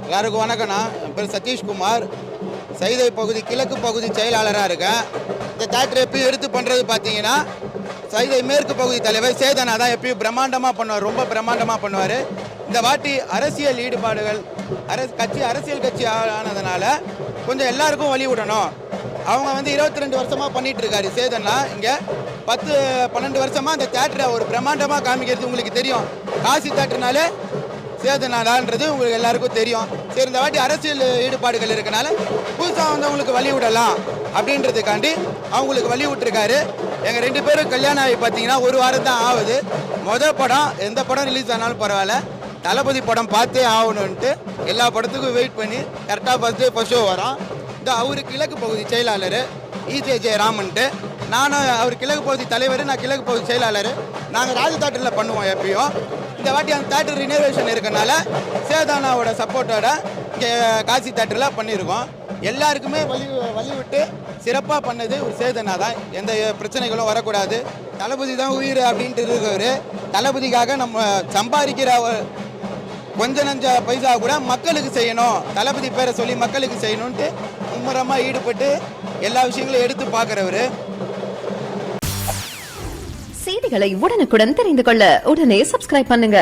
எல்லாருக்கும் வணக்கம்ண்ணா. என் பேர் சதீஷ்குமார். சைதை பகுதி கிழக்கு பகுதி செயலாளராக இருக்கேன். இந்த தேட்டர் எப்பயும் எடுத்து பண்ணுறது பார்த்தீங்கன்னா சைதை மேற்கு பகுதி தலைவர் சேதனா தான் எப்பயும் பிரம்மாண்டமாக பண்ணுவார், ரொம்ப பிரம்மாண்டமாக பண்ணுவார். இந்த வாட்டி அரசியல் ஈடுபாடுகள் அரசியல் கட்சி ஆனதுனால கொஞ்சம் எல்லாருக்கும் வழி விடணும். அவங்க 22 வருஷமாக பண்ணிகிட்டு இருக்காரு சேதனா. இங்கே 10-12 வருஷமாக அந்த தேட்டரை ஒரு பிரம்மாண்டமாக காமிக்கிறது உங்களுக்கு தெரியும். காசி தேட்டர்னாலே சேதனாடான்றது உங்களுக்கு எல்லாருக்கும் தெரியும். சரி, இந்த வாட்டி அரசியல் ஈடுபாடுகள் இருக்கனால புதுசாக வந்தவங்களுக்கு வழி விடலாம் அப்படின்றதுக்காண்டி அவங்களுக்கு வழி விட்டுருக்காரு. எங்கள் 2 பேரும் கல்யாணம் ஆகி பார்த்தீங்கன்னா 1 வாரம் தான் ஆகுது. மொதல் படம் எந்த படம் ரிலீஸ் ஆனாலும் பரவாயில்ல, தளபதி படம் பார்த்தே ஆகணுன்ட்டு எல்லா படத்துக்கும் வெயிட் பண்ணி கரெக்டாக ஃபஸ்ட் ஷோ வரோம். இந்த அவரு கிழக்கு பகுதி செயலாளர் EJJ ராமன்ட்டு, நானும் அவர் கிழக்கு பகுதி தலைவர், நான் கிழக்கு பகுதி செயலாளர். நாங்கள் ராஜ தேட்டரில் பண்ணுவோம் எப்பயும். இந்த வாட்டி அந்த தேட்டர் ரினோவேஷன் இருக்கனால சேதானாவோட சப்போர்ட்டோட இங்கே காசி தேட்டரில் பண்ணியிருக்கோம். எல்லாருக்குமே வழி விட்டு சிறப்பாக பண்ணது ஒரு சேதனா தான். எந்த பிரச்சனைகளும் வரக்கூடாது, தளபதி தான் உயிர் அப்படின்ட்டு இருக்கவர். தளபதிக்காக நம்ம சம்பாதிக்கிற கொஞ்ச நஞ்ச பைசா கூட மக்களுக்கு செய்யணும், தளபதி பேரை சொல்லி மக்களுக்கு செய்யணுன்ட்டு மும்முரமாக ஈடுபட்டு எல்லா விஷயங்களையும் எடுத்து பார்க்குறவர். செய்திகளை உடனுக்குடன் தெரிந்து கொள்ள உடனே சப்ஸ்கிரைப் பண்ணுங்க.